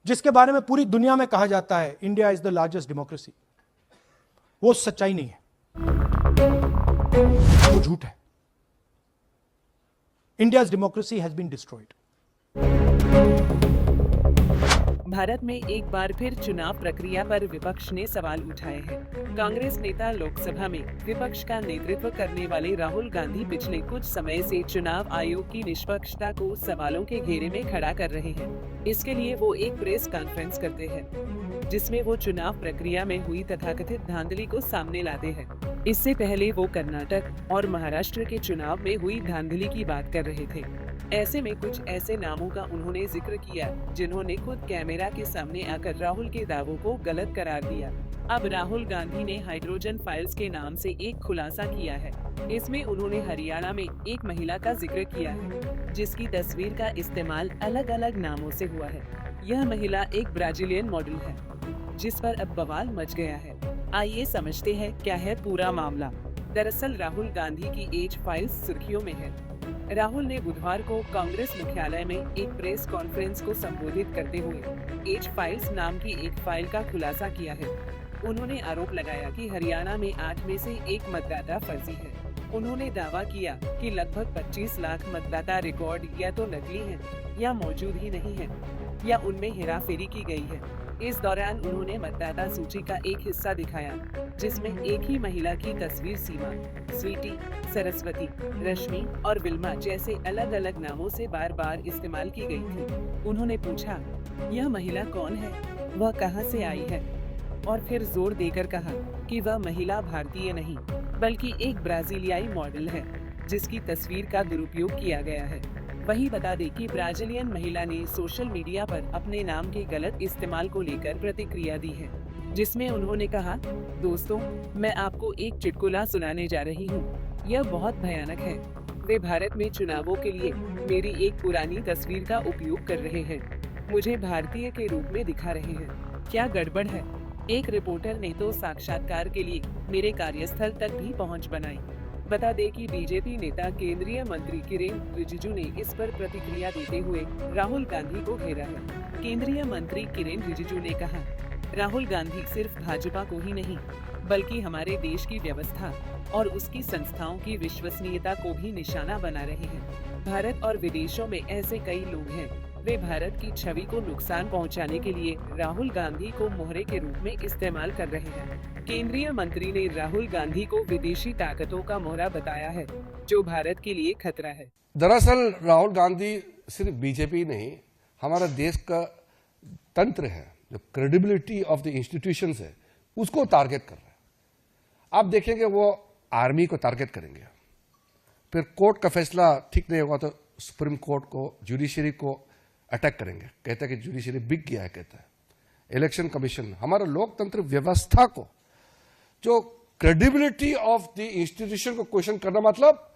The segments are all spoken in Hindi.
जिसके बारे में पूरी दुनिया में कहा जाता है India is the largest democracy, वो सच्चाई नहीं है, वो झूठ है। India's democracy has been destroyed. Bharat में एक बार फिर चुनाव प्रक्रिया पर विपक्ष ने सवाल उठाए हैं। कांग्रेस नेता लोकसभा में विपक्ष का नेतृत्व करने वाले राहुल गांधी पिछले कुछ समय से चुनाव आयोग की निष्पक्षता को सवालों के घेरे में खड़ा कर रहे हैं। इसके लिए वो एक प्रेस कॉन्फ्रेंस करते हैं, जिसमें वो चुनाव प्रक्रिया में हुई तथाकथित धांधली को सामने लाते हैं। इससे पहले वो कर्नाटक और महाराष्ट्र के चुनाव में हुई धांधली की बात कर रहे थे। ऐसे में कुछ ऐसे नामों का उन्होंने जिक्र किया जिन्होंने खुद कैमरा के सामने आकर राहुल के दावों को गलत करार दिया। अब राहुल गांधी ने हाइड्रोजन फाइल्स के नाम से एक खुलासा किया है। इसमें उन्होंने हरियाणा में एक महिला का जिक्र किया है, जिसकी तस्वीर का इस्तेमाल अलग अलग नामों से हुआ है। यह महिला एक ब्राजीलियन मॉडल है, जिस पर अब बवाल मच गया है। आइए समझते हैं क्या है पूरा मामला। दरअसल राहुल गांधी की एज फाइल्स सुर्खियों में है। राहुल ने बुधवार को कांग्रेस मुख्यालय में एक प्रेस कॉन्फ्रेंस को संबोधित करते हुए एज फाइल्स नाम की एक फाइल का खुलासा किया है। उन्होंने आरोप लगाया कि हरियाणा में 8 में से 1 मतदाता फर्जी है। उन्होंने दावा किया कि लगभग 25 लाख मतदाता रिकॉर्ड या तो नकली हैं या मौजूद ही नहीं है, या उनमें हेराफेरी की गई है। इस दौरान उन्होंने मतदाता सूची का एक हिस्सा दिखाया, जिसमें एक ही महिला की तस्वीर सीमा, स्वीटी, सरस्वती, रश्मि और विल्मा जैसे अलग अलग नामों से बार बार इस्तेमाल की गई थी। उन्होंने पूछा, यह महिला कौन है, वह कहां से आई है, और फिर जोर देकर कहा कि वह महिला भारतीय नहीं बल्कि एक ब्राजीलियाई मॉडल है, जिसकी तस्वीर का दुरुपयोग किया गया है। वही बता दें कि ब्राजीलियन महिला ने सोशल मीडिया पर अपने नाम के गलत इस्तेमाल को लेकर प्रतिक्रिया दी है, जिसमें उन्होंने कहा, दोस्तों, मैं आपको एक चुटकुला सुनाने जा रही हूँ। यह बहुत भयानक है। वे भारत में चुनावों के लिए मेरी एक पुरानी तस्वीर का उपयोग कर रहे हैं, मुझे भारतीय के रूप में दिखा रहे हैं। क्या गड़बड़ है? एक रिपोर्टर ने तो साक्षात्कार के लिए मेरे कार्यस्थल तक भी पहुँच बनाई। बता दें कि बीजेपी नेता केंद्रीय मंत्री किरेन रिजिजू ने इस पर प्रतिक्रिया देते हुए राहुल गांधी को घेरा है। केंद्रीय मंत्री किरेन रिजिजू ने कहा, राहुल गांधी सिर्फ भाजपा को ही नहीं बल्कि हमारे देश की व्यवस्था और उसकी संस्थाओं की विश्वसनीयता को भी निशाना बना रहे हैं। भारत और विदेशों में ऐसे कई लोग हैं, वे भारत की छवि को नुकसान पहुंचाने के लिए राहुल गांधी को मोहरे के रूप में इस्तेमाल कर रहे हैं। केंद्रीय मंत्री ने राहुल गांधी को विदेशी ताकतों का मोहरा बताया है, जो भारत के लिए खतरा है। दरअसल राहुल गांधी सिर्फ बीजेपी नहीं, हमारा देश का तंत्र है, जो क्रेडिबिलिटी ऑफ द इंस्टीट्यूशंस है, उसको टारगेट कर रहे हैं। आप देखेंगे वो आर्मी को टारगेट करेंगे, फिर कोर्ट का फैसला ठीक नहीं होगा तो सुप्रीम कोर्ट को, जुडिशरी को अटैक करेंगे। कहते हैं कि जुडिशरी बिक गया है, कहता है इलेक्शन कमीशन, हमारा लोकतंत्र व्यवस्था को, जो क्रेडिबिलिटी ऑफ द इंस्टीट्यूशन को क्वेश्चन करना, मतलब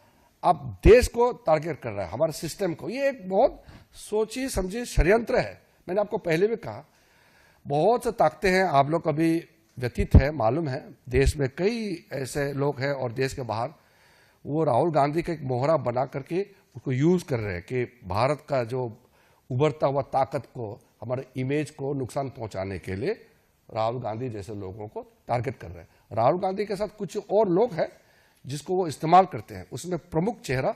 आप देश को टारगेट कर रहा है, हमारे सिस्टम को। ये एक बहुत सोची समझी षड्यंत्र है। मैंने आपको पहले भी कहा, बहुत से ताकतें हैं, आप लोग कभी व्यतीत है, मालूम है, देश में कई ऐसे लोग हैं और देश के बाहर, वो राहुल गांधी का एक मोहरा बना करके उसको यूज कर रहे हैं कि भारत का जो उभरता हुआ ताकत को, हमारे इमेज को नुकसान पहुंचाने के लिए राहुल गांधी जैसे लोगों को टारगेट कर रहे हैं। राहुल गांधी के साथ कुछ और लोग हैं जिसको वो इस्तेमाल करते हैं, उसमें प्रमुख चेहरा।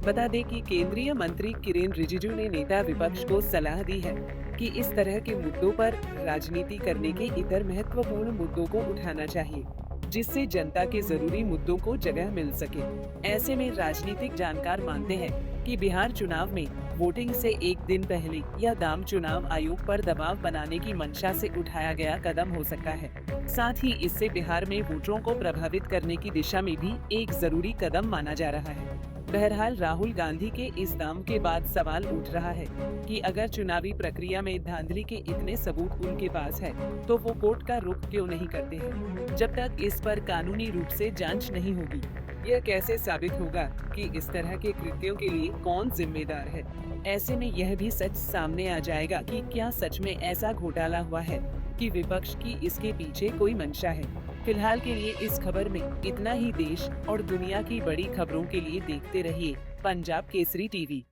बता दें कि केंद्रीय मंत्री किरेन रिजिजू ने नेता विपक्ष को सलाह दी है कि इस तरह के मुद्दों पर राजनीति करने के इतर महत्वपूर्ण मुद्दों को उठाना चाहिए, जिससे जनता के जरूरी मुद्दों को जगह मिल सके। ऐसे में राजनीतिक जानकार मानते हैं कि बिहार चुनाव में वोटिंग से एक दिन पहले यह दाम चुनाव आयोग पर दबाव बनाने की मंशा से उठाया गया कदम हो सकता है। साथ ही इससे बिहार में वोटरों को प्रभावित करने की दिशा में भी एक जरूरी कदम माना जा रहा है। बहरहाल राहुल गांधी के इस दाम के बाद सवाल उठ रहा है कि अगर चुनावी प्रक्रिया में धांधली के इतने सबूत उनके पास है, तो वो कोर्ट का रुख क्यों नहीं करते हैं? जब तक इस पर कानूनी रूप से जांच नहीं होगी, यह कैसे साबित होगा कि इस तरह के कृत्यों के लिए कौन जिम्मेदार है? ऐसे में यह भी सच सामने आ जाएगा कि क्या सच में ऐसा घोटाला हुआ है कि विपक्ष की इसके पीछे कोई मंशा है। फिलहाल के लिए इस खबर में इतना ही। देश और दुनिया की बड़ी खबरों के लिए देखते रहिए पंजाब केसरी टीवी।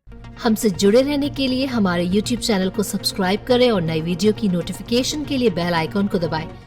हमसे जुड़े रहने के लिए हमारे YouTube चैनल को सब्सक्राइब करें और नई वीडियो की नोटिफिकेशन के लिए बेल आइकॉन को दबाएं।